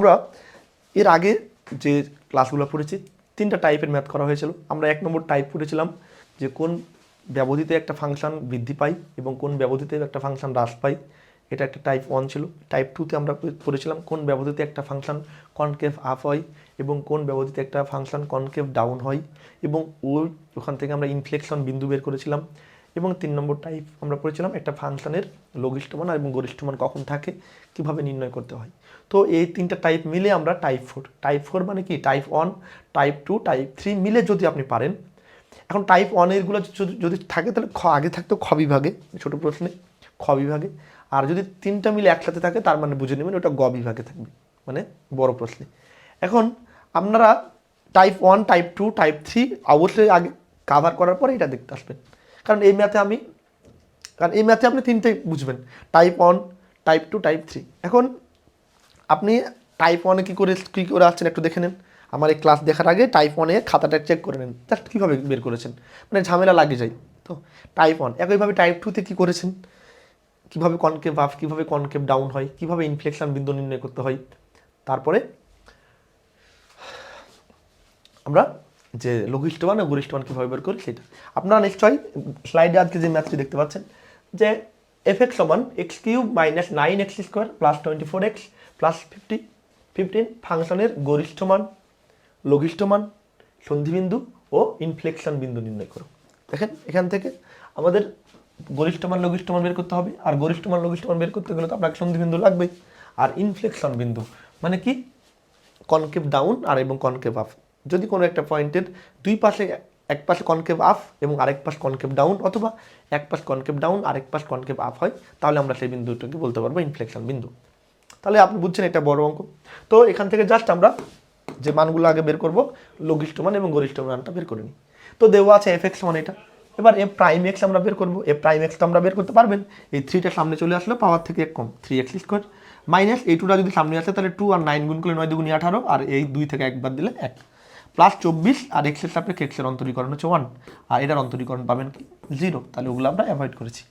আমরা এর আগে যে ক্লাসগুলো পড়েছি তিনটা টাইপের ম্যাথ করা হয়েছিল। আমরা 1 নম্বর টাইপ পড়েছিলাম যে কোন ব্যবধিতে একটা ফাংশন বৃদ্ধি পায় এবং কোন ব্যবধিতে একটা ফাংশন হ্রাস পায়, এটা একটা টাইপ 1 ছিল। টাইপ 2তে আমরা পড়েছিলাম কোন ব্যবধিতে একটা ফাংশন কনকেভ আপ হয় এবং কোন ব্যবধিতে একটা ফাংশন কনকেভ ডাউন হয়, এবং ওখান থেকে আমরা ইনফ্লেকশন বিন্দু বের করেছিলাম। এবং 3 নম্বর টাইপ আমরা পড়েছিলাম একটা ফাংশনের লঘিষ্ঠ মান এবং গরিষ্ঠ মান কখন থাকে, কিভাবে নির্ণয় করতে হয়। তো এই তিনটা টাইপ মিলে আমরা টাইপ 4 মানে কি টাইপ 1, টাইপ 2, টাইপ 3 মিলে যদি আপনি পারেন। এখন টাইপ 1 এরগুলো যদি থাকে তাহলে আগে থাকতো খ বিভাগে, ছোটো প্রশ্নে খ বিভাগে, আর যদি তিনটা মিলে একসাথে থাকে তার মানে বুঝে নেবেন ওটা গ বিভাগে থাকবে, মানে বড় প্রশ্নে। এখন আপনারা টাইপ 1, টাইপ 2, টাইপ 3 অবশ্যই আগে কাভার করার পরে এটা দেখতে আসবেন, কারণ এই ম্যাথে আপনি তিনটেই বুঝবেন, টাইপ 1, টাইপ 2, টাইপ 3। এখন আপনি টাইপ 1-এ কী করে আসছেন একটু দেখে নেন। আমার এই ক্লাস দেখার আগে টাইপ 1-এ খাতাটা চেক করে নেন, জাস্ট কীভাবে বের করেছেন, মানে ঝামেলা লাগে যায় তো। টাইপ 1 একইভাবে টাইপ 2-তে কী করেছেন, কীভাবে কনকেভ আপ, কীভাবে কনকেভ ডাউন হয়, কীভাবে ইনফ্লেকশন বিন্দু নির্ণয় করতে হয়। তারপরে আমরা যে লঘিষ্ঠ মান ও গরিষ্ঠ মান কীভাবে বের করি সেটা আপনারা নিশ্চয়ই স্লাইডে আজকে যে ম্যাথটি দেখতে পাচ্ছেন যে f(x) সমান x³ minus 9x² plus 24x plus 15 ফাংশনের গরিষ্ঠ মান, লঘিষ্ঠ মান, সন্ধিবিন্দু ও ইনফ্লেকশন বিন্দু নির্ণয় করো। দেখেন এখান থেকে আমাদের গরিষ্ঠ মান লঘিষ্ঠ মান বের করতে হবে, আর গরিষ্ঠ মান লঘিষ্ঠ মান বের করতে গেলে তো আপনাকে সন্ধিবিন্দু লাগবেই। আর ইনফ্লেকশন বিন্দু মানে কি কনকেভ ডাউন আর এবং কনকেভ আপ। যদি কোনো একটা পয়েন্টের দুই পাশে, এক পাশে কনকেভ আপ এবং আরেক পাশ কনকেভ ডাউন, অথবা এক পাশ কনকেভ ডাউন আরেক পাশ কনকেভ আপ হয়, তাহলে আমরা সেই বিন্দুটাকে বলতে পারবো ইনফ্লেকশন বিন্দু। তাহলে আপনি বুঝছেন এটা বড় অঙ্ক। তো এখান থেকে জাস্ট আমরা যে মানগুলো আগে বের করব লঘিষ্ঠ মান এবং গরিষ্ঠ মানটা বের করে নিই। তো দেওয়া আছে f(x) মান এটা, এবার f'(x) আমরা বের করবো। f'(x) তো আমরা বের করতে পারবেন, এই 3টা সামনে চলে আসলো, পাওয়ার থেকে 1 কম 3x² মাইনাস এই 2টা যদি সামনে আসে তাহলে 2 আর 9 গুণ করলে 9 দুগুণে 18, আর এই 2 থেকে 1 বাদ দিলে 1, প্লাস 24 আর x এর সাপেক্ষে x এর অন্তরীকরণ হচ্ছে 1, আর এটার অন্তরীকরণ পাবেন কি 0, তাহলে ওগুলো আমরা অ্যাভয়েড করেছি।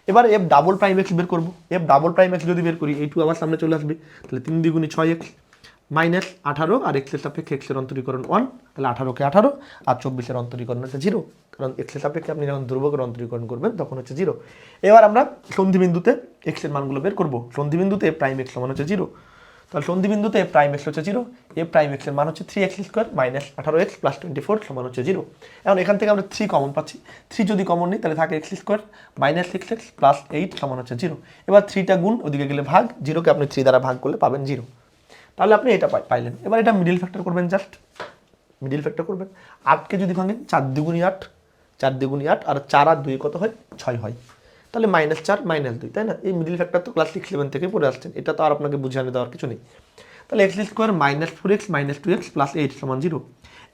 এবার f'(x) বের করবো। f'(x) যদি বের করি এই 2 আবার সামনে চলে আসবে, তাহলে 3 দ্বিগুণে 6x মাইনাস 18 আর x এর সাপেক্ষে x এর অন্তরীকরণ 1, তাহলে 18কে 18 আর 24 এর অন্তরীকরণ হচ্ছে 0, কারণ x এর সাপেক্ষে আপনি যখন ধ্রুবকের অন্তরীকরণ করবেন তখন হচ্ছে 0। এবার আমরা সন্ধিবিন্দুতে x এর মানগুলো বের করবো। সন্ধিবিন্দুতে f'(x) সমান হচ্ছে 0, তাহলে সন্ধিবিন্দুতে f'(x) হচ্ছে 0, f'(x) এর মান হচ্ছে 3x² মাইনাস 18x প্লাস 24 সমান হচ্ছে 0। এখন এখান থেকে আমরা 3 কমন পাচ্ছি, 3 যদি কমন নিই তাহলে থাকে x² মাইনাস 6x প্লাস 8 সমান হচ্ছে 0। এবার 3টা গুণ ওদিকে গেলে ভাগ, 0কে আপনি 3 দ্বারা ভাগ করলে পাবেন 0, তাহলে আপনি এটা পাইলেন। এবার এটা মিডিল ফ্যাক্টর করবেন, জাস্ট মিডিল ফ্যাক্টর করবেন। 8কে যদি ভাঙেন 4 দ্বিগুণে 8, 4 দ্বিগুণে 8 আর 4 আর 2 কত হয় 6 হয়, তাহলে -4 -2, তাই না? এই মিডিল ফ্যাক্টর তো ক্লাস 6-7 থেকে পড়ে আসছেন, এটা তো আর আপনাকে বুঝিয়ে দেওয়ার কিছু নেই। তাহলে x² minus 4x minus 2x plus 8 সমান 0।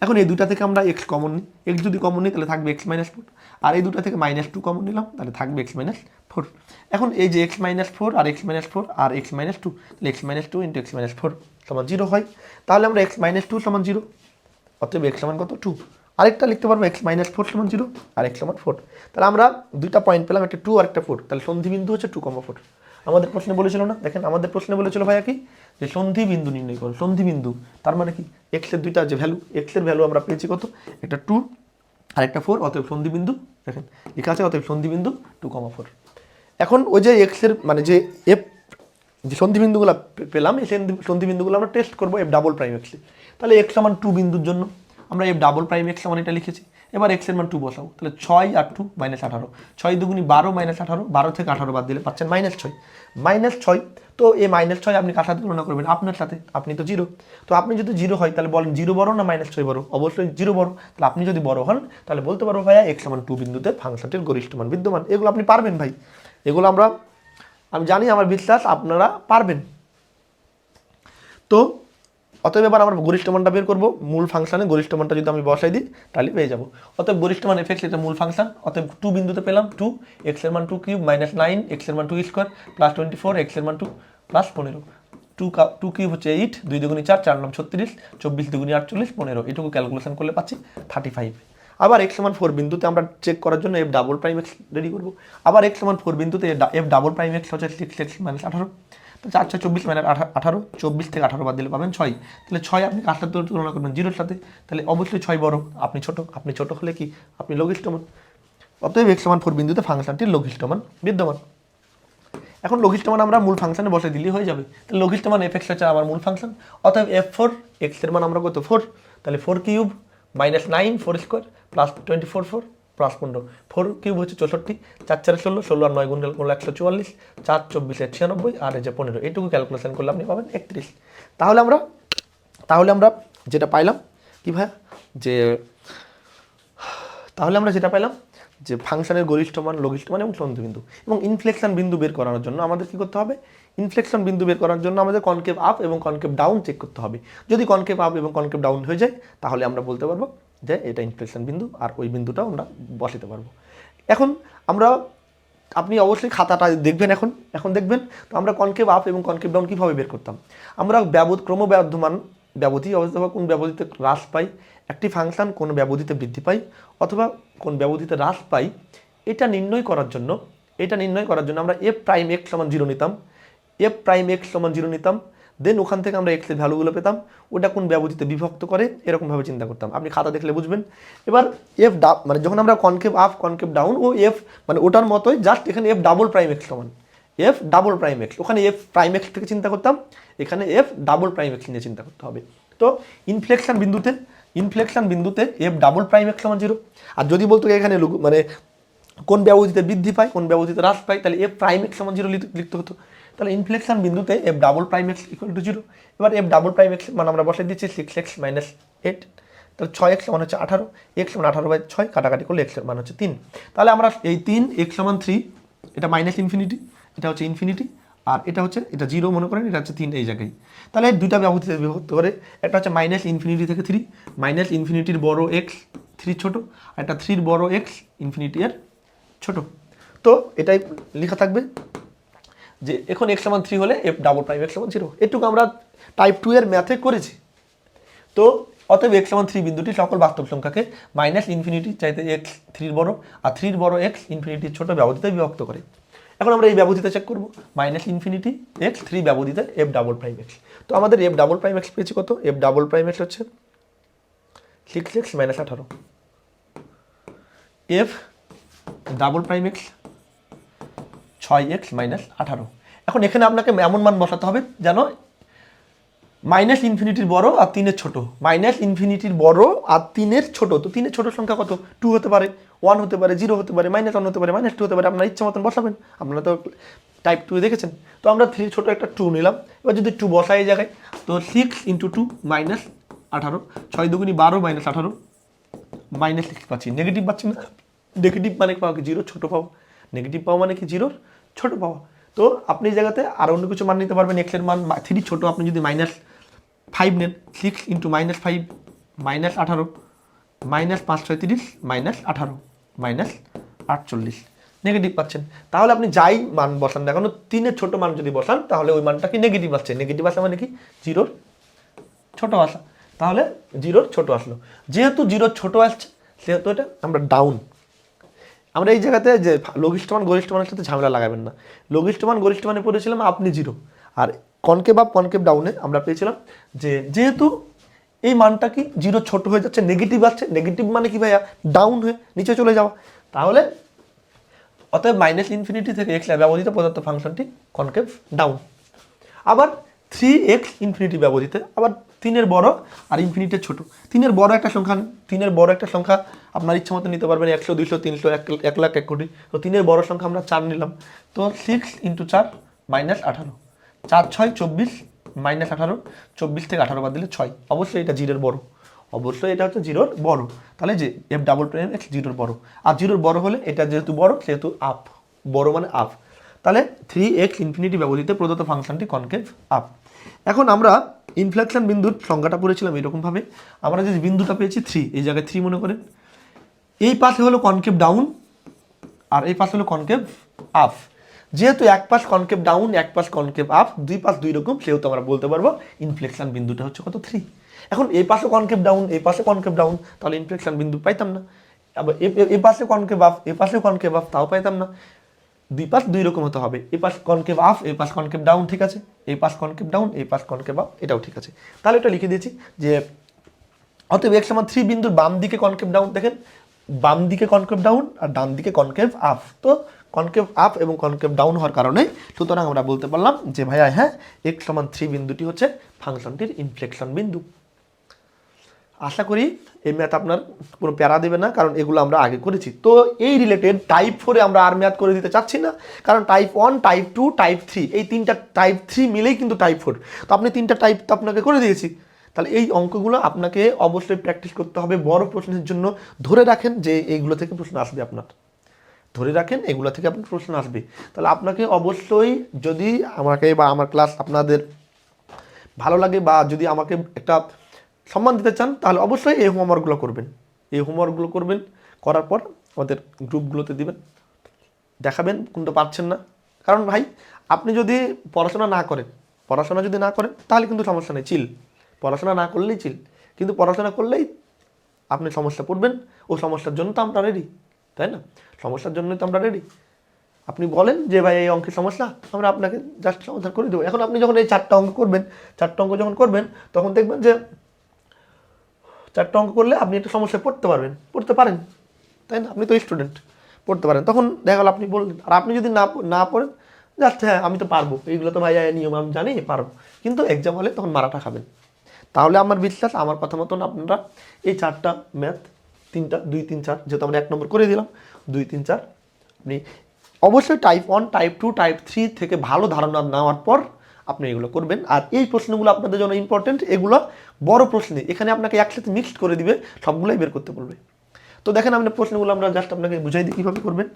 এখন এই দুটা থেকে আমরা x কমন নিই, x যদি কমন নিই তাহলে থাকবে x মাইনাস 4, আর এই দুটা থেকে -2 কমন নিলাম তাহলে থাকবে x মাইনাস 4। এখন এই যে x মাইনাস 4 আর x মাইনাস 4 আর x মাইনাস 2, তাহলে x minus 2 into x minus 4 সমান 0 হয়, তাহলে আমরা x মাইনাস 2 সমান 0, অতএব x সমান কত 2। আরেকটা লিখতে পারবো x মাইনাস 4 সমান 0 আর x সমান 4। তাহলে আমরা দুইটা পয়েন্ট পেলাম, একটা 2 আর একটা 4, তাহলে সন্ধিবিন্দু হচ্ছে 2,4। আমাদের প্রশ্নে বলেছিল না, দেখেন আমাদের প্রশ্নে বলেছিল ভাইয়া কি যে সন্ধিবিন্দু নির্ণয় করো। সন্ধিবিন্দু তার মানে কি x এর দুইটা যে ভ্যালু, x এর ভ্যালু আমরা পেয়েছি কত, একটা 2 আর একটা 4, অতএব সন্ধিবিন্দু, দেখেন লেখা আছে অতএব সন্ধিবিন্দু 2,4। এখন ওই যে x এর মানে যে f যে সন্ধিবিন্দুগুলো পেলাম, এই সন্ধিবিন্দুগুলো আমরা টেস্ট করবো f'(x)। তাহলে x সমান 2 বিন্দুর জন্য আমরা f'(x) সমান এটা লিখেছি। এবার x এর মান 2 বসাবো, তাহলে 6 আর 2 -18, 6 দুগুণি 12 -18, 12 থেকে 18 বাদ দিলে পাচ্ছেন -6। তো এই -6 আপনি কার সাথে তুলনা করবেন, আপনার সাথে, আপনি তো 0। তো আপনি যদি 0 হয় তাহলে বলেন 0 বড় না -6 বড়, অবশ্যই 0 বড়। তাহলে আপনি যদি বড় হন তাহলে বলতে পারবো ভাইয়া x সমান 2 বিন্দুতে ফাংশনটির গরিষ্ঠ মান বিদ্যমান। এগুলো আপনি পারবেন ভাই, এগুলো আমি জানি, আমার বিশ্বাস আপনারা পারবেন। তো অতএব এবার আমরা গরিষ্ঠ মানটা বের করবো, মূল ফাংশনে গরিষ্ঠ মানটা যদি আমি বসাই দিই তাহলে পেয়ে যাবো। অতএব গরিষ্ঠ মান f(x) এটা মূল ফাংশন, অতএব 2 বিন্দুতে পেলাম 2, x এর মান 2³ মাইনাস 9, x এর মান 2² প্লাস 24, x এর মান 2 প্লাস 15, 2³ হচ্ছে 8, 2 দুগুণি 4, 4 9 36, 24 দুগুণি 48, 15, এটুকু ক্যালকুলেশন করলে পাচ্ছি 35। আবার x সমান 4 বিন্দুতে আমরা চেক করার জন্য f'(x) রেডি করবো। আবার x সমান 4 বিন্দুতে f'(x) হচ্ছে 6x মাইনাস 18, তো 4 6 24 মানে 18, 24 থেকে 18 বাদ দিলে পাবেন 6। তাহলে 6 আপনি কার সাথে তুলনা করবেন? 0-র সাথে। তাহলে অবশ্যই 6 বড়, আপনি ছোট হলে কি আপনি লঘিষ্ঠ মান। অতএব x সমান 4 বিন্দুতে ফাংশনটির লঘিষ্ঠ মান বিদ্যমান। এখন লঘিষ্ঠ মান আমরা মূল ফাংশনে বসে দিলেই হয়ে যাবে। তাহলে লঘিষ্ঠ মান f(x) হচ্ছে আমার মূল ফাংশন, অতএব f4 x এর মান আমরা কত 4, তাহলে 4 cube minus 9 4 square plus 24 4 plus 15, 4 cube হচ্ছে 64, 4 4 16, 16 আর 9 গুণ করলে 144, 4 24 96 আর এই যে 15, এইটুকু ক্যালকুলেশন করলে আপনি পাবেন 31। তাহলে আমরা যেটা পাইলাম কি ভাই, যে তাহলে আমরা যেটা পাইলাম যে ফাংশনের গরিষ্ঠ মান, লঘিষ্ঠ মান এবং সন্ধি বিন্দু এবং ইনফ্লেকশন বিন্দু বের করার জন্য আমাদের কি করতে হবে? ইনফ্লেকশন বিন্দু বের করার জন্য আমাদের কনকেভ আপ এবং কনকেভ ডাউন চেক করতে হবে। যদি কনকেভ আপ এবং কনকেভ ডাউন হয়ে যায় তাহলে আমরা বলতে পারবো যে এটা ইনফ্লেকশন বিন্দু, আর ওই বিন্দুটাও আমরা বসাতে পারবো। এখন আপনি অবশ্যই খাতাটা দেখবেন, এখন দেখবেন। তো আমরা কনকেভ আপ এবং কনকেভ ডাউন কীভাবে বের করতাম? আমরা ক্রমবর্ধমান ব্যবধি অথবা কোন ব্যবধিতে হ্রাস পাই, একটি ফাংশন কোন ব্যবধিতে বৃদ্ধি পাই অথবা কোন ব্যবধিতে হ্রাস পাই, এটা নির্ণয় করার জন্য আমরা f প্রাইম x সমান 0 নিতাম, f প্রাইম x সমান 0 নিতাম, দেন ওখান থেকে আমরা x এর ভ্যালুগুলো পেতাম, ওটা কোন ব্যবধিতে বিভক্ত করে এরকমভাবে চিন্তা করতাম। আপনি খাতা দেখলে বুঝবেন। এবার মানে যখন আমরা কনকেভ আপ কনকেভ ডাউন ও f মানে ওটার মতোই, জাস্ট এখানে f ডাবল প্রাইম x সমান f ডাবল প্রাইম x, ওখানে f প্রাইম x থেকে চিন্তা করতাম, এখানে f ডাবল প্রাইম x নিয়ে চিন্তা করতে হবে। তো ইনফ্লেকশন বিন্দুতে f ডাবল প্রাইম x সমান 0। আর যদি বলতো এখানে মানে কোন ব্যবধিতে বৃদ্ধি পায় কোন ব্যবধিতে হ্রাস পায়, তাহলে f প্রাইম x সমান 0 লিখতে হতো। তাহলে ইনফ্লেকশন বিন্দুতে f double prime x equal to 0। এবার f ডাবল প্রাইম x মানে আমরা বসাই দিচ্ছি 6x মাইনাস 8, তাহলে 6x সমান হচ্ছে 18, x সমান 18/6 কাটাকাটি করলে x এর মান হচ্ছে 3। তাহলে আমরা এই 3 x সমান 3, এটা মাইনাস ইনফিনিটি, এটা হচ্ছে ইনফিনিটি, আর এটা 0 মনে করেন, এটা হচ্ছে 3 এই জায়গায়। তাহলে দুইটা ব্যবধিতে বিভক্ত করে, একটা হচ্ছে মাইনাস ইনফিনিটি থেকে 3, মাইনাস ইনফিনিটির বড় x 3 ছোট, আর একটা 3 বড় x ইনফিনিটি এর ছোট। তো এটাই লেখা থাকবে যে এখন x সমান 3 হলে f ডাবল প্রাইম x সমান 0। এটুকু আমরা টাইপ 2 এর ম্যাথে করেছি। তো অতএব x সমান 3 বিন্দুটি সকল বাস্তব সংখ্যাকে মাইনাস ইনফিনিটি চাইতে x 3 বড় আর 3 বড় x ইনফিনিটির ছোট ব্যবধিতে বিভক্ত করে। এখন আমরা এই ব্যবধিতে চেক করব, minus infinity x 3 ব্যবধিতে f double prime x। তো আমাদের f ডাবল প্রাইম x পেয়েছি কত? f ডাবল প্রাইম x হচ্ছে 6x minus 18, f double prime x 6x minus 18। এখন এখানে আপনাকে এমন মান বসাতে হবে যেন মাইনাস ইনফিনিটির বড় আর 3-এর ছোট, মাইনাস ইনফিনিটির বড় আর 3-এর ছোট। তো 3-এর ছোট সংখ্যা কত? 2 হতে পারে, 1 হতে পারে, 0 হতে পারে, -1 হতে পারে, -2 হতে পারে, আপনার ইচ্ছা মতন বসাবেন। আপনারা তো টাইপ 2 দেখেছেন। তো আমরা 3 ছোট একটা 2 নিলাম। এবার যদি 2 বসাই এই জায়গায়, তো 6 × 2 মাইনাস 18, 6 দুগুণি 12 মাইনাস 18, মাইনাস 6 পাচ্ছি, নেগেটিভ পাচ্ছি না। নেগেটিভ মানে পাওয়া কি 0 ছোট পাওয়া, নেগেটিভ পাওয়া মানে কি 0 ছোট পাওয়া। তো আপনি এই জায়গাতে আর অন্য কিছু মান নিতে পারবেন। x এর মান 3 ছোট, আপনি যদি -5 নেন, 6 × -5 minus 18, minus 5 6 30 minus 18 minus 48, negative পাচ্ছেন। তাহলে আপনি যাই মান বসান না কেন, 3-এর ছোট মান যদি বসান তাহলে ওই মানটা কি নেগেটিভ আসছে। নেগেটিভ আসা মানে কি 0-র ছোট আসা। তাহলে 0-র ছোট আসলো, যেহেতু 0-র ছোট আসছে সেহেতু এটা আমরা ডাউন। আমরা এই জায়গাতে যে লঘিষ্ঠ মান গরিষ্ঠ মানের সাথে ঝামেলা লাগাবেন না। লঘিষ্ঠ মান গরিষ্ঠ মানে পড়েছিলাম আপনি 0, আর কনকেভ আপ কনকেভ ডাউনে আমরা পেয়েছিলাম যে যেহেতু এই মানটা কি 0 ছোট হয়ে যাচ্ছে, নেগেটিভ আসছে। নেগেটিভ মানে কি ভাইয়া? ডাউন হয়ে নিচে চলে যাওয়া। তাহলে অতএব মাইনাস ইনফিনিটি থেকে x ব্যবধিত প্রদত্ত ফাংশনটি কনকেভ ডাউন। আবার 3x ইনফিনিটি ব্যবধিতে আবার 3-এর বড় আর ইনফিনিটির ছোট। 3-এর বড় একটা সংখ্যা আপনার ইচ্ছা মতো নিতে পারবেন, 100 200 300 1 লাখ 1 কোটি। তো 3-এর বড় সংখ্যা আমরা 4 নিলাম। তো 6 × 4 মাইনাস 18, 4 6 24 মাইনাস 18, 24 থেকে 18 বাদ দিলে 6। অবশ্যই এটা 0-এর বড়, অবশ্যই এটা হচ্ছে 0-র বড়। তাহলে যে f ডাবল প্রাইম x 0-র বড়, আর 0-র বড় হলে এটা যেহেতু বড় সেহেতু আপ, বড় মানে আপ। তাহলে 3x ইনফিনিটি ব্যবধিত প্রদত্ত ফাংশনটি কনকেভ আপ। এখন আমরা ইনফ্লেকশন বিন্দুর সংজ্ঞাটা পড়েছিলাম এরকমভাবে। আমরা যে বিন্দুটা পেয়েছি 3, এই জায়গায় 3 মনে করেন, এই পাশে হলো কনকেভ ডাউন আর এই পাশে হলো কনকেভ আপ। যেহেতু এক পাশ কনকেভ ডাউন এক পাশ কনকেভ আপ, দুই পাশ দুই রকম, সেহেতু আমরা বলতে পারবো ইনফ্লেকশন বিন্দুটা হচ্ছে কত 3। এখন এই পাশে কনকেভ ডাউন এই পাশে কনকেভ ডাউন, তাহলে ইনফ্লেকশন বিন্দু পাইতাম না। আবার এই পাশে কনকেভ আপ এই পাশে কনকেভ আপ, তাও পাইতাম না। দুই পাশ দুই রকম হতে হবে, এই পাশ কনকেভ আপ, এই পাশ কনকেভ ডাউন, ঠিক আছে, এই পাশ কনকেভ ডাউন, এই পাশ কনকেভ আপ, এটাও ঠিক আছে। তাহলে এটা লিখে দিয়েছি যে অতএব x সমান 3 বিন্দুর বাম দিকে কনকেভ ডাউন, দেখেন বাম দিকে কনকেভ ডাউন আর ডান দিকে কনকেভ আপ, তো কনকেভ আপ এবং কনকেভ ডাউন হওয়ার কারণে সুতরাং আমরা বলতে পারলাম যে ভাইয়া হ্যাঁ x সমান 3 বিন্দুটি হচ্ছে ফাংশনটির ইনফ্লেকশন বিন্দু। আশা করি এই ম্যাথ আপনার কোনো প্যারা দেবে না, কারণ এগুলো আমরা আগে করেছি। তো এই রিলেটেড টাইপ 4-এ আমরা আর ম্যাথ করে দিতে চাচ্ছি না, কারণ টাইপ 1, টাইপ 2, টাইপ 3 এই তিনটা টাইপ 3 মিলেই কিন্তু টাইপ 4। তো আপনি তিনটা টাইপ তো আপনাকে করে দিয়েছি, তাহলে এই অঙ্কগুলো আপনাকে অবশ্যই প্র্যাকটিস করতে হবে। বড় প্রশ্নের জন্য ধরে রাখেন যে এইগুলো থেকে প্রশ্ন আসবে, আপনার ধরে রাখেন এগুলো থেকে আপনার প্রশ্ন আসবে। তাহলে আপনাকে অবশ্যই, যদি আমাকে বা আমার ক্লাস আপনাদের ভালো লাগে বা যদি আমাকে একটা সম্মান দিতে চান, তাহলে অবশ্যই এই হোমওয়ার্কগুলো করবেন। এই হোমওয়ার্কগুলো করবেন, করার পর আমাদের গ্রুপগুলোতে দিবেন, দেখাবেন কোনটা পারছেন না। কারণ ভাই আপনি যদি পড়াশোনা না করেন তাহলে কিন্তু সমস্যা নেই, চিল, পড়াশোনা না করলেই চিল, কিন্তু পড়াশোনা করলেই আপনি সমস্যা পড়বেন। ও সমস্যার জন্য তো আমরা রেডি, তাই না? সমস্যার জন্যই তো আমরা রেডি। আপনি বলেন যে ভাই এই অঙ্কের সমস্যা, আমরা আপনাকে জাস্ট সমাধান করে দেবো। এখন আপনি যখন এই 4টা অঙ্ক করবেন, 4টা অঙ্ক যখন করবেন, তখন দেখবেন যে 4টা অঙ্ক করলে আপনি একটা সমস্যায় পড়তে পারেন, তাই না? আপনি তো স্টুডেন্ট, পড়তে পারেন। তখন দেখা গেল আপনি বললেন, আর আপনি যদি না পড়েন, জাস্ট হ্যাঁ আমি তো পারবো, এইগুলো তো ভাই নিয়ম আমি জানি, পারবো, কিন্তু এক্সাম হলে তখন মারাটা খাবেন। তাহলে আমার বিশ্বাস, আমার কথা মতন আপনারা এই 4টা ম্যাথ, 3টা 2, 3, 4, যেহেতু আমরা 1 নম্বর করে দিলাম, 2, 3, 4, আপনি অবশ্যই টাইপ 1, টাইপ 2, টাইপ 3 থেকে ভালো ধারণা নেওয়ার পর আপনি এগুলো করবেন। আর এই প্রশ্নগুলো আপনাদের জন্য ইম্পর্টেন্ট, এগুলো বড় প্রশ্নে, এখানে আপনাকে একসাথে মিক্সড করে দিবে, সবগুলোই বের করতে বলবে। তো দেখেন আপনার প্রশ্নগুলো আমরা জাস্ট আপনাকে বুঝাই দিই কীভাবে করবেন।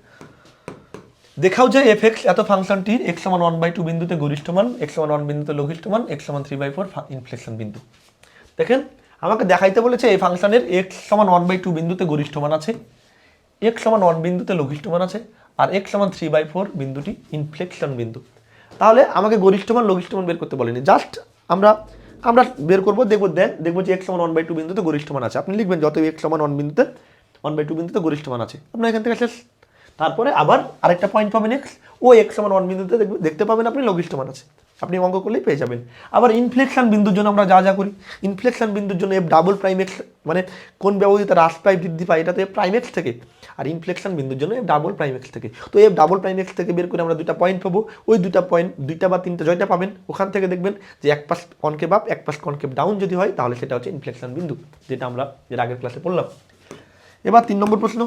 দেখাও যে f(x) এত ফাংশনটির x সমান 1/2 বিন্দুতে গরিষ্ঠ মান, x সমান 1 বিন্দুতে লঘিষ্ঠ মান, x সমান 3/4 ইনফ্লেকশন বিন্দু। দেখেন আমাকে দেখাইতে বলেছে এই ফাংশনের x সমান 1/2 বিন্দুতে গরিষ্ঠ মান আছে, x সমান 1 বিন্দুতে লঘিষ্ঠ মান আছে, আর x সমান 3/4 বিন্দুটি ইনফ্লেকশন বিন্দু। তাহলে আমাকে গরিষ্ঠ মান লঘিষ্ঠ মান বের করতে বলেনি, জাস্ট আমরা বের করবো, দেখবো যে x সমান 1/2 বিন্দুতে গরিষ্ঠ মান আছে। আপনি লিখবেন যত x সমান 1/2 বিন্দুতে গরিষ্ঠ মান আছে, আপনার এখান থেকে শেষ। তারপরে আবার আরেকটা পয়েন্ট পাবেন x, ও x সমান 1 বিন্দুতে দেখতে পাবেন আপনি লঘিষ্ঠ মান আছে, আপনি অঙ্ক করলেই পেয়ে যাবেন। আবার ইনফ্লেকশন বিন্দুর জন্য আমরা যা করি, ইনফ্লেকশন বিন্দুর জন্য f''x মানে কোন ব্যবধিতে হ্রাস পায় বৃদ্ধি পায়, এটাতে f''x থেকে, আর ইনফ্লেকশন বিন্দুর জন্য f''x থেকে। তো f''x থেকে বের করে আমরা দুইটা পয়েন্ট পাবো, ওই দুইটা পয়েন্ট, দুইটা বা তিনটা জয়টা পাবেন, ওখান থেকে দেখবেন যে এক পাশ কনকেভ আপ, এক পাশ কনকেভ ডাউন যদি হয়, তাহলে সেটা হচ্ছে ইনফ্লেকশন বিন্দু, যেটা আমরা এর আগের ক্লাসে পড়লাম। এবার 3 নম্বর প্রশ্ন,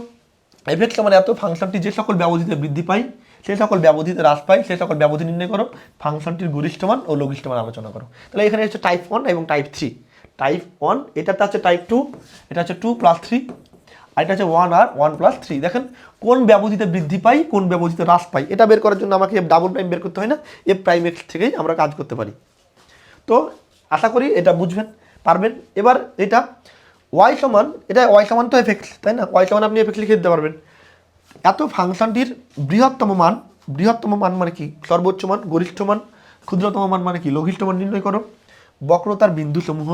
f(x) মানে এত ফাংশনটি যে সকল ব্যবধিতে বৃদ্ধি পায়, সেই সকল ব্যবধিতে হ্রাস পায়, সেই সকল ব্যবধি নির্ণয় করো, ফাংশনটির গরিষ্ঠ মান ও লঘিষ্ঠ মান আলোচনা করো। তাহলে এখানে হচ্ছে টাইপ 1 এবং টাইপ 3। টাইপ 1 এটাতে আছে টাইপ 2, এটা হচ্ছে 2 + 3, আর এটা হচ্ছে 1 আর 1 + 3। দেখেন কোন ব্যবধিতে বৃদ্ধি পাই, কোন ব্যবধিতে হ্রাস পাই, এটা বের করার জন্য আমাকে f'' বের করতে হয় না, f''x থেকেই আমরা কাজ করতে পারি। তো আশা করি এটা বুঝবেন, পারবেন। এবার এটা y সমান, এটা y সমান তো f(x), তাই না? y সমান আপনি f(x) লিখে দিতে পারবেন। এত ফাংশনটির বৃহত্তম মান মানে কি? সর্বোচ্চ মান, গরিষ্ঠ মান, ক্ষুদ্রতম মান মানে কি? লঘিষ্ঠ মান নির্ণয় করো। বক্রতার বিন্দুসমূহ,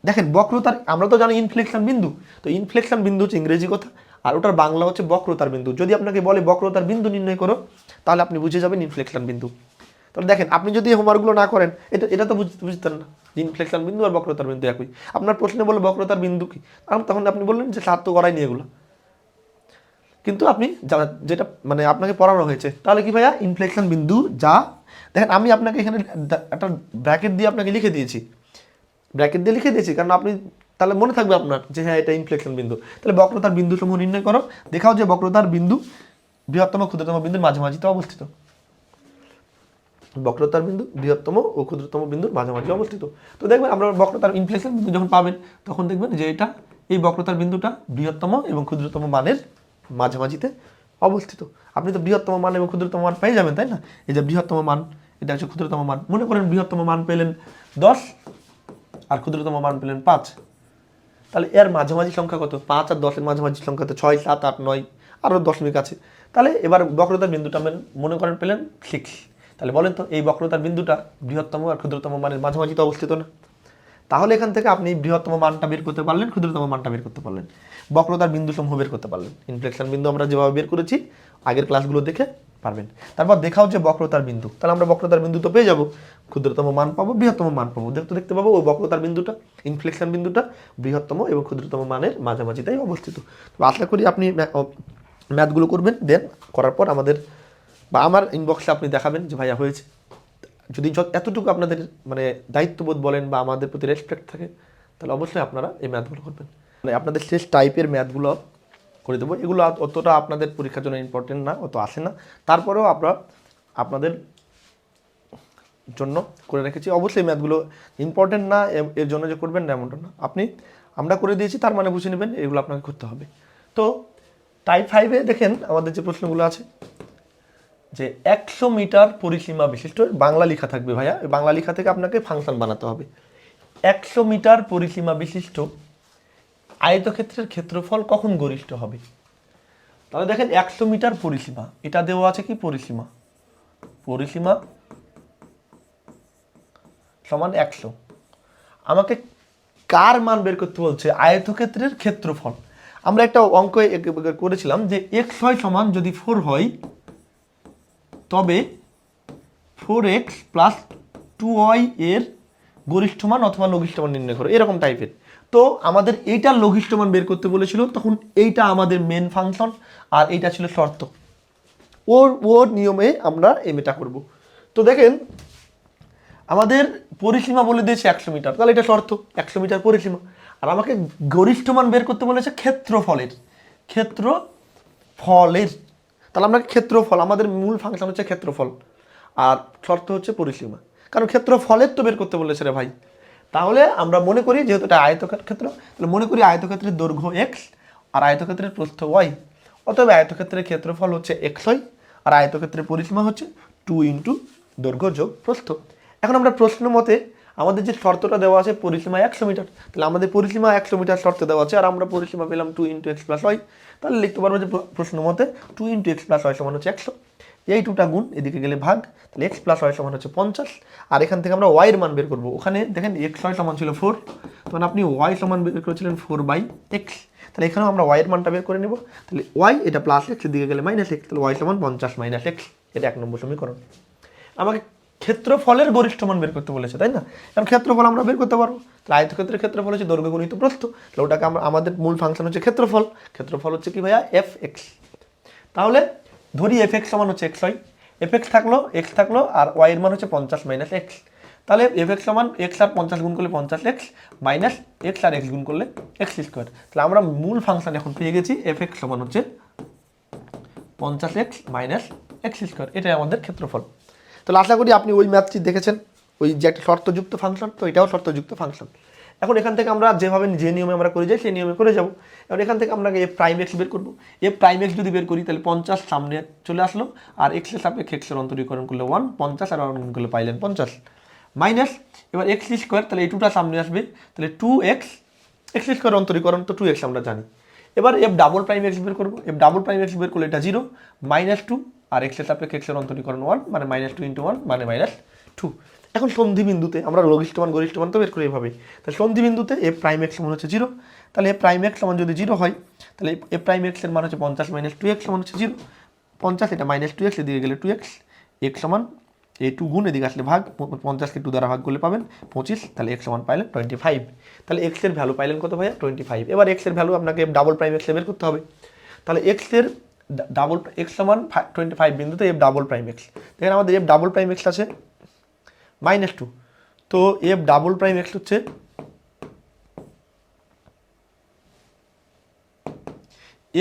দেখেন বক্রতার, আমরা তো জানি ইনফ্লেকশন বিন্দু, তো ইনফ্লেকশন বিন্দু হচ্ছে ইংরেজি কথা, আর ওটার বাংলা হচ্ছে বক্রতার বিন্দু। যদি আপনাকে বলে বক্রতার বিন্দু নির্ণয় করো, তাহলে আপনি বুঝে যাবেন ইনফ্লেকশন বিন্দু। তাহলে দেখেন আপনি যদি হোমওয়ার্কগুলো না করেন, এটা তো বুঝতেন না যে ইনফ্লেকশন বিন্দু আর বক্রতার বিন্দু একই। আপনার প্রশ্নে বলে বক্রতার বিন্দু কি, তখন আপনি বললেন যে স্যার তো করায়নি এগুলো, কিন্তু আপনি যেটা মানে আপনাকে পড়ানো হয়েছে, তাহলে কি ভাইয়া ইনফ্লেকশন বিন্দু যা, দেখেন আমি আপনাকে এখানে একটা ব্র্যাকেট দিয়ে আপনাকে লিখে দিয়েছি, কারণ আপনি তাহলে মনে থাকবে আপনার যে হ্যাঁ এটা ইনফ্লেকশন বিন্দু। তাহলে বক্রতার বিন্দু সমূহ নির্ণয় করো, দেখাও যে বক্রতার বিন্দু বৃহত্তম ক্ষুদ্রতম বিন্দুর মাঝামাঝিতে অবস্থিত। বক্রতার বিন্দু বৃহত্তম ও ক্ষুদ্রতম বিন্দুর মাঝামাঝি অবস্থিত। তো দেখবেন আমরা বক্রতার ইনফ্লেকশন বিন্দু যখন পাবেন, তখন দেখবেন যে এটা, এই বক্রতার বিন্দুটা বৃহত্তম এবং ক্ষুদ্রতম মানের মাঝামাঝিতে অবস্থিত। আপনি তো বৃহত্তম মান এবং ক্ষুদ্রতম মান পেয়ে যাবেন, তাই না? এই যে বৃহত্তম মান, এটা হচ্ছে ক্ষুদ্রতম মান। মনে করেন বৃহত্তম মান পেলেন 10 আর ক্ষুদ্রতম মান পেলেন 5, তাহলে এর মাঝামাঝি সংখ্যা কত? 5 আর 10 এর মাঝামাঝি সংখ্যা তো 6, 7, 8, 9, আরও দশমিক আছে। তাহলে এবার বক্রতার বিন্দুটা মনে করেন পেলেন 6। তাহলে বলেন তো এই বক্রতার বিন্দুটা বৃহত্তম আর ক্ষুদ্রতম মানের মাঝামাঝিতে অবস্থিত না? তাহলে এখান থেকে আপনি বৃহত্তম মানটা বের করতে পারলেন, ক্ষুদ্রতম মানটা বের করতে পারলেন, বক্রতার বিন্দু সমূহ বের করতে পারলেন। ইনফ্লেকশন বিন্দু আমরা যেভাবে বের করেছি আগের ক্লাসগুলো দেখে পারবেন। তারপর দেখাও যে বক্রতার বিন্দু, তাহলে আমরা বক্রতার বিন্দু তো পেয়ে যাবো, ক্ষুদ্রতম মান পাবো, বৃহত্তম মান পাবো, দেখতে পাবো ওই বক্রতার বিন্দুটা, ইনফ্লেকশন বিন্দুটা বৃহত্তম এবং ক্ষুদ্রতম মানের মাঝামাঝিটাই অবস্থিত। তো আশা করি আপনি ম্যাথগুলো করবেন, দেন করার পর আমাদের বা আমার ইনবক্সে আপনি দেখাবেন যে ভাইয়া হয়েছে। যদি এতটুকু আপনাদের মানে দায়িত্ববোধ বলেন বা আমাদের প্রতি রেসপেক্ট থাকে, তাহলে অবশ্যই আপনারা এই ম্যাথগুলো করবেন। মানে আপনাদের শেষ টাইপের ম্যাথগুলো করে দেবো, এগুলো অতটা আপনাদের পরীক্ষার জন্য ইম্পর্টেন্ট না, অত আসে না, তারপরেও আপনাদের জন্য করে রেখেছি। অবশ্যই ম্যাথগুলো ইম্পর্টেন্ট না এর জন্য যে করবেন না এমনটা না, আমরা করে দিয়েছি তার মানে বুঝে নেবেন এগুলো আপনাকে করতে হবে। তো টাইপ 5-এ দেখেন আমাদের যে প্রশ্নগুলো আছে, যে 100 মিটার পরিসীমা বিশিষ্ট, বাংলা লেখা থাকবে ভাইয়া, বাংলা লেখা থেকে আপনাকে ফাংশন বানাতে হবে। 100 মিটার পরিসীমা বিশিষ্ট আয়তক্ষেত্রের ক্ষেত্রফল কখন গরিষ্ঠ হবে? তাহলে দেখেন 100 মিটার পরিসীমা, এটা দেওয়া আছে কি পরিসীমা সমান 100। আমাকে কার মান বের করতে বলছে? আয়তক্ষেত্রের ক্ষেত্রফল। আমরা একটা অঙ্ক করেছিলাম যে x হয় সমান যদি 4 হয়, তবে 4x প্লাস 2y এর গরিষ্ঠ মান অথবা লঘিষ্ঠ মান নির্ণয় করো, এরকম টাইপের। তো আমাদের এইটার লঘিষ্ঠ মান বের করতে বলেছিল, তখন এইটা আমাদের মেন ফাংশন আর এইটা ছিল শর্ত, ওর নিয়মে আমরা এটা করব। তো দেখেন আমাদের পরিসীমা বলে দিয়েছে 100 মিটার, তাহলে এটা শর্ত 100 মিটার পরিসীমা। আর আমাকে গরিষ্ঠ মান বের করতে বলেছে ক্ষেত্রফলের, তাহলে আমরা ক্ষেত্রফল, আমাদের মূল ফাংশন হচ্ছে ক্ষেত্রফল আর শর্ত হচ্ছে পরিসীমা, কারণ ক্ষেত্রফলের তো বের করতে বলেছে রে ভাই। তাহলে আমরা মনে করি যেহেতু এটা আয়তক্ষেত্র, তাহলে মনে করি আয়তক্ষেত্রের দৈর্ঘ্য x আর আয়তক্ষেত্রের প্রস্থ y, অতএব আয়তক্ষেত্রের ক্ষেত্রফল হচ্ছে xy আর আয়তক্ষেত্রের পরিসীমা হচ্ছে 2 ইন্টু দৈর্ঘ্য যোগ প্রস্থ। এখন আমরা প্রশ্ন মতে আমাদের যে শর্তটা দেওয়া আছে পরিসীমা 100 মিটার, তাহলে আমাদের পরিসীমা 100 মিটার শর্ত দেওয়া আছে আর আমরা পরিসীমা পেলাম 2 ইন্টু এক্স প্লাস ওয়াই, তাহলে লিখতে পারবো যে প্রশ্ন মতে 2 ইন্টু এক্স প্লাস ওয়াই সমান হচ্ছে 100। এই 2টা গুণ এদিকে গেলে ভাগ, তাহলে এক্স প্লাস ওয়াই সমান হচ্ছে 50। আর এখান থেকে আমরা ওয়াইয়ের মান বের করবো, ওখানে দেখেন এক্স ওয়াই সমান ছিল 4, তখন আপনি ওয়াই সমান বের করেছিলেন 4/x, তাহলে এখানেও আমরা ওয়াইয়ের মানটা বের করে নেব। তাহলে ওয়াই এটা প্লাস এক্স, এদিকে গেলে মাইনাস এক্স, তাহলে ওয়াই সমান 50 মাইনাস এক্স, এটা 1 নম্বর সমীকরণ। আমাকে ক্ষেত্রফলের গরিষ্ঠ মান বের করতে বলেছে, তাই না? কারণ ক্ষেত্রফল আমরা বের করতে পারবো, তাহলে আয়তক্ষেত্রের ক্ষেত্রফল হচ্ছে দৈর্ঘ্য গুণিত প্রস্থ, তাহলে ওটাকে আমাদের মূল ফাংশন হচ্ছে ক্ষেত্রফল হচ্ছে কি ভাইয়া fx। তাহলে ধরি fx সমান হচ্ছে xy, fx থাকলো x থাকলো আর y এর মান হচ্ছে 50 মাইনাস এক্স, তাহলে fx সমান x আর 50 গুণ করলে 50x মাইনাস x আর x গুণ করলে x²। তাহলে আমরা মূল ফাংশন এখন পেয়ে গেছি, fx সমান হচ্ছে 50x মাইনাস x², এটাই আমাদের ক্ষেত্রফল। তাহলে আশা করি আপনি ওই ম্যাথটি দেখেছেন, ওই যে একটা শর্তযুক্ত ফাংশন, তো এটাও শর্তযুক্ত ফাংশন। এখন এখান থেকে আমরা যেভাবে যে নিয়মে আমরা করে যাই সেই নিয়মে করে যাব। এবার এখান থেকে আমরা এফ প্রাইম এক্স বের করবো। এফ প্রাইম এক্স যদি বের করি তাহলে 50 সামনে চলে আসলো আর এক্সের সাপেক্ষে এক্সের অন্তরীকরণ করলে 1, 50 আর অন্তরীকরণ করলে পাইলেন 50 মাইনাস এবার x² তাহলে এই 2টা সামনে আসবে, তাহলে 2x x² অন্তরীকরণ তো 2x আমরা জানি। এবার এফ ডাবল প্রাইম এক্স বের করবো, এফ ডাবল প্রাইম এক্স বের করলে এটা 0 -2 আর এক্সের সাপেক্ষে এক্সের অন্তরীকরণ 1 মানে -2 × 1 মানে -2। এখন সন্ধি বিন্দুতে আমরা লঘিষ্ঠ মান গরিষ্ঠ মান তো বের করি এভাবে, তাহলে সন্ধি বিন্দুতে এফ প্রাইম এক্স সমান হচ্ছে 0, তাহলে এফ প্রাইম এক্স সমান যদি 0 হয় তাহলে এফ প্রাইম এক্স এর মান হচ্ছে 50 - 2x সমান হচ্ছে 0, 50 এটা -2x এদিকে গেলে 2x, x সমান এই 2 গুণ এদিকে আসলে ভাগ, 50কে 2 দ্বারা ভাগ করলে পাবেন 25, তাহলে x সমান পাইলেন 25। তাহলে x এর ভ্যালু পাইলেন কত ভাইয়া 25। এবার x এর ভ্যালু আপনাকে ডাবল প্রাইম এক্স বের করতে হবে, তাহলে x এর ডাবল x সমান 25 বিন্দুতে এফ ডাবল প্রাইম এক্স, দেখেন আমাদের এফ ডাবল প্রাইম এক্স আছে -2, তো এফ ডাবল প্রাইম এক্স হচ্ছে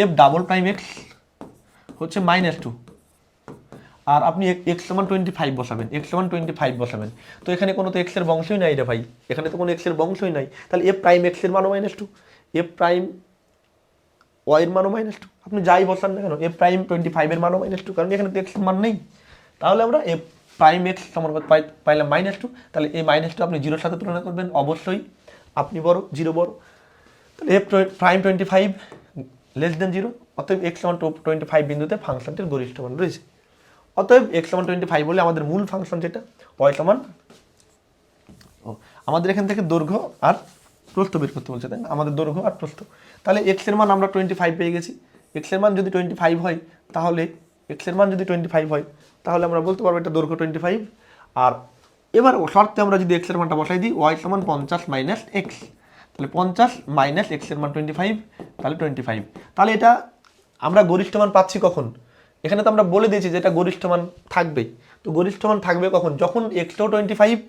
এফ ডাবল প্রাইম এক্স হচ্ছে -2 আর আপনি x সমান 25 বসাবেন, x সমান 25 বসাবেন, তো এখানে কোনো তো x এর বংশই নাই রে ভাই, এখানে তো কোনো x এর বংশই নাই, তাহলে এফ প্রাইম এক্স এর মানও -2, এফ প্রাইম ওয়াই এর মানও -2, আপনি যাই বসান না কেন এফ প্রাইম 25 এর মানও -2, কারণ এখানে তো x এর মান নেই। তাহলে আমরা এফ প্রাইম এক্স সমান পাইলাম -2, তাহলে এই -2 আপনি 0-র সাথে তুলনা করবেন, অবশ্যই আপনি বড় 0 বড়, তাহলে এফ প্রাইম 25 লেস দেন 0, অতএব x সমান 25 বিন্দুতে ফাংশনটির গরিষ্ঠ মান রয়েছে। অতএব x সমান 25 বলে আমাদের মূল ফাংশন যেটা y সমান, আমাদের এখান থেকে দৈর্ঘ্য আর প্রস্থ বের করতে বলছে, তাই না? আমাদের দৈর্ঘ্য আর প্রস্থ, তাহলে x এর মান আমরা 25 পেয়ে গেছি, x এর মান যদি 25 হয় তাহলে এক্সের মান যদি 25 হয় তাহলে আমরা বলতে পারবো এটা দৈর্ঘ্য 25। আর এবার শর্তে আমরা যদি এক্সের মানটা বসাই দিই ওয়াই সমান 50 মাইনাস এক্স, তাহলে 50 মাইনাস এক্সের মান 25, তাহলে 25। তাহলে এটা আমরা গরিষ্ঠ মান পাচ্ছি কখন? এখানে তো আমরা বলে দিয়েছি যে এটা গরিষ্ঠ মান থাকবেই। তো গরিষ্ঠ মান থাকবে কখন? যখন এক্সটাও 25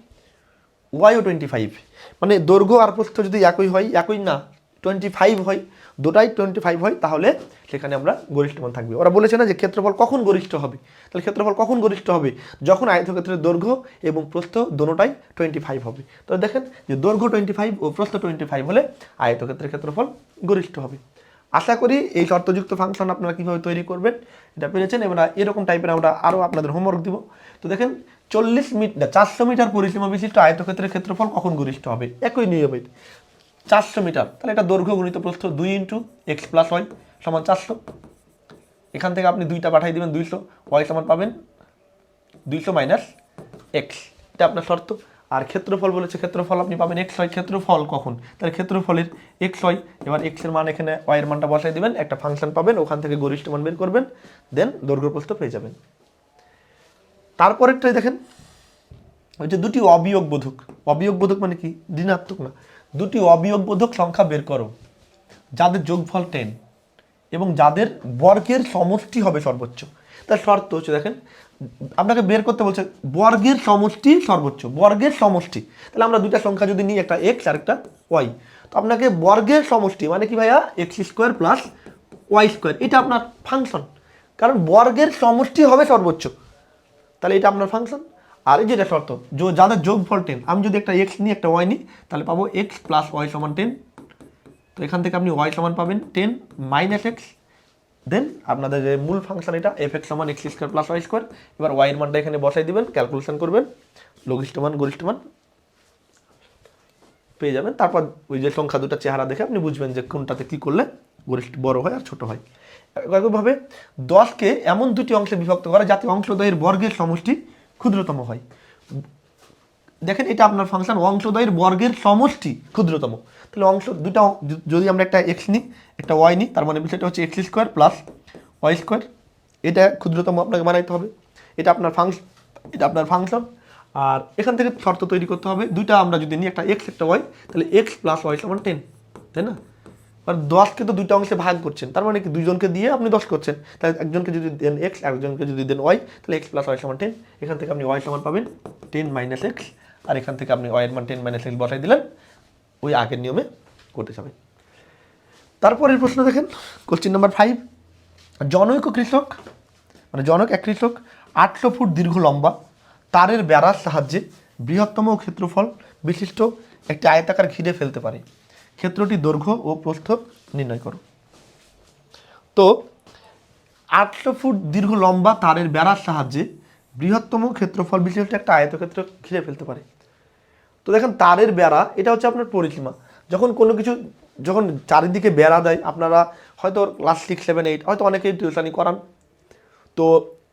ওয়াইও 25, মানে দৈর্ঘ্য আর প্রস্থ যদি একই হয়, একই না 25 হয়, দুটাই 25 হয়, তাহলে সেখানে আমরা গরিষ্ঠ মান থাকবে। ওরা বলেছে না যে ক্ষেত্রফল কখন গরিষ্ঠ হবে, তাহলে ক্ষেত্রফল কখন গরিষ্ঠ হবে? যখন আয়তক্ষেত্রের দৈর্ঘ্য এবং প্রস্থ দুটোটাই 25 হবে। তো দেখেন যে দৈর্ঘ্য 25 ও প্রস্থ 25 হলে আয়তক্ষেত্রের ক্ষেত্রফল গরিষ্ঠ হবে। আশা করি এই শর্তযুক্ত ফাংশন আপনারা কীভাবে তৈরি করবেন এটা পেরেছেন। এবার এরকম টাইপের আমরা আরও আপনাদের হোমওয়ার্ক দিব। তো দেখেন 40 মিটার 400 মিটার পরিসীমা বিশিষ্ট আয়তক্ষেত্রের ক্ষেত্রফল কখন গরিষ্ঠ হবে? একই নিয়মে 400 মিটার, তাহলে এটা দৈর্ঘ্য গুণিত প্রস্থ 2 ইন্টু এক্স প্লাস ওয়াই সমান 400। এখান থেকে আপনি 2টা পাঠিয়ে দেবেন 200, ওয়াই সমান পাবেন 200 মাইনাস এক্স, এটা আপনার শর্ত। আর ক্ষেত্রফল বলেছে ক্ষেত্রফল আপনি পাবেন এক্স ওয়াই। ক্ষেত্রফল কখন? তাহলে ক্ষেত্রফলের এক্স ওয়াই, এবার এক্সের মান এখানে ওয়াইয়ের মানটা বসাই দিবেন, একটা ফাংশন পাবেন, ওখান থেকে গরিষ্ঠ মান বের করবেন, দেন দৈর্ঘ্য প্রস্থ পেয়ে যাবেন। তারপরেরটাই দেখেন ওই যে দুটি অবিয়োগ বোধক, অবিয়োগ বোধক মানে কি? ঋণাত্মক না, দুটি অবিয়োগ বোধক সংখ্যা বের করো যাদের যোগফল 10 এবং যাদের বর্গের সমষ্টি হবে সর্বোচ্চ। তার শর্ত হচ্ছে দেখেন আপনাকে বের করতে বলছে বর্গের সমষ্টি সর্বোচ্চ, বর্গের সমষ্টি। তাহলে আমরা দুইটা সংখ্যা যদি নিই, একটা এক্স আর একটা ওয়াই, তো আপনাকে বর্গের সমষ্টি মানে কি ভাইয়া? X square plus y square, এটা আপনার ফাংশন, কারণ বর্গের সমষ্টি হবে সর্বোচ্চ, তাহলে এটা আপনার ফাংশন। আর এই যেটা শর্ত যাদের যোগফল 10, আমি যদি একটা এক্স নিই একটা ওয়াই নিই, তাহলে পাবো এক্স প্লাস ওয়াই সমান 10। তো এখান থেকে আপনি ওয়াই সমান পাবেন 10 মাইনাস এক্স, দেন আপনাদের যে মূল ফাংশন এটা এফ এক্স সমান x square plus y square. এবার ওয়াইয়ের মানটা এখানে বসাই দিবেন, ক্যালকুলেশন করবেন, লঘিষ্ঠ মান গরিষ্ঠ মান পেয়ে যাবেন। তারপর ওই যে সংখ্যা দুটা চেহারা দেখে আপনি বুঝবেন যে কোনটাতে কী করলে গরিষ্ঠ বড় হয় আর ছোট হয়। একইভাবে 10কে এমন দুটি অংশে বিভক্ত করা যাতে অংশদ্বয়ের বর্গের সমষ্টি ক্ষুদ্রতম হয়। দেখেন এটা আপনার ফাংশন, অংশদ্বয়ের বর্গের সমষ্টি ক্ষুদ্রতম। তাহলে অংশ দুটা যদি আমরা একটা এক্স নিই একটা ওয়াই নিই, তার মানে বিষয়টা হচ্ছে x square plus y square, এটা ক্ষুদ্রতম আপনাকে বানাইতে হবে, এটা আপনার ফাংশন। আর এখান থেকে শর্ত তৈরি করতে হবে, দুইটা আমরা যদি নিই একটা এক্স একটা ওয়াই, তাহলে এক্স প্লাস ওয়াই সমান 10, তাই না? আর 10কে তো দুইটা অংশে ভাগ করছেন, তার মানে কি দুইজনকে দিয়ে আপনি 10 করছেন, তাহলে একজনকে যদি দেন এক্স একজনকে যদি দেন ওয়াই, তাহলে এক্স প্লাস ওয়াই সমান 10। এখান থেকে আপনি ওয়াই সমান পাবেন 10 মাইনাস এক্স, আর এখান থেকে আপনি ওয়াইয়ের মান 10 মাইনাস এক্স বসাই দিলেন, ওই আগের নিয়মে করতে যাবে। তারপরের প্রশ্ন দেখেন কোশ্চেন নাম্বার 5, জনৈক কৃষক মানে জনক এক কৃষক 800 ফুট দীর্ঘ লম্বা তারের বেড়ার সাহায্যে বৃহত্তম ক্ষেত্রফল বিশিষ্ট একটি আয়তাকার ঘিরে ফেলতে পারে, ক্ষেত্রটি দৈর্ঘ্য ও প্রস্থ নির্ণয় করো। তো 800 ফুট দীর্ঘ লম্বা তারের বেড়ার সাহায্যে বৃহত্তম ক্ষেত্রফল বিশিষ্ট একটা আয়তক্ষেত্র ঘিরে ফেলতে পারে। তো দেখেন তারের বেড়া এটা হচ্ছে আপনার পরিসীমা। যখন কোনো কিছু যখন চারিদিকে বেড়া দেয়, আপনারা হয়তো ক্লাস 6, 7, 8 হয়তো অনেকেই টিউশনি করান, তো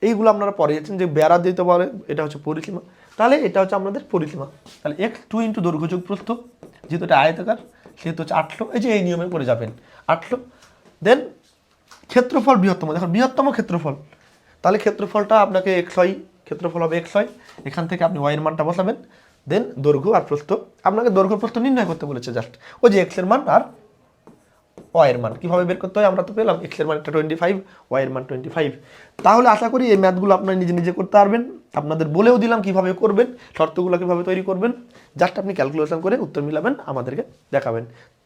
এইগুলো আপনারা পড়িয়েছেন যে বেড়া দিতে পারে, এটা হচ্ছে পরিসীমা। তাহলে এটা হচ্ছে আপনাদের পরিসীমা। তাহলে এক্স 2 ইন্টু দৈর্ঘ্য যোগ প্রস্থ, যেহেতু এটা আয়তাকার সেহেতু হচ্ছে 800, এই যে এই নিয়মে করে যাবেন 800। দেন ক্ষেত্রফল বৃহত্তম, দেখুন বৃহত্তম ক্ষেত্রফল, তাহলে ক্ষেত্রফলটা আপনাকে এক্স ওয়াই, ক্ষেত্রফল হবে এক্স ওয়াই, এখান থেকে আপনি ওয়াইয়ের মানটা বসাবেন, দেন দৈর্ঘ্য আর প্রস্থ, আপনাকে দৈর্ঘ্য প্রস্থ নির্ণয় করতে বলেছে জাস্ট, ওই যে এক্সের মান আর ওয়াইয়ের মান কীভাবে বের করতে হয় আমরা তো পেলাম, এক্সের মান একটা 25, ওয়াইয়ের মান 25। তাহলে আশা করি এই ম্যাথগুলো আপনারা নিজে নিজে করতে পারবেন, আপনাদের বলেও দিলাম কীভাবে করবেন, শর্তগুলো কীভাবে তৈরি করবেন, জাস্ট আপনি ক্যালকুলেশন করে উত্তর মিলাবেন, আমাদেরকে দেখাবেন।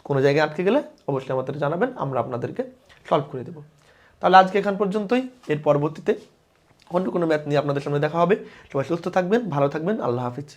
কোনো জায়গায় আটকে গেলে অবশ্যই আমাদের জানাবেন, আমরা আপনাদেরকে সলভ করে দেবো। তাহলে আজকে এখান পর্যন্তই, এর পরবর্তীতে অন্য কোনো ম্যাথ নিয়ে আপনাদের সামনে দেখা হবে। সবাই সুস্থ থাকবেন, ভালো থাকবেন, আল্লাহ হাফিজ।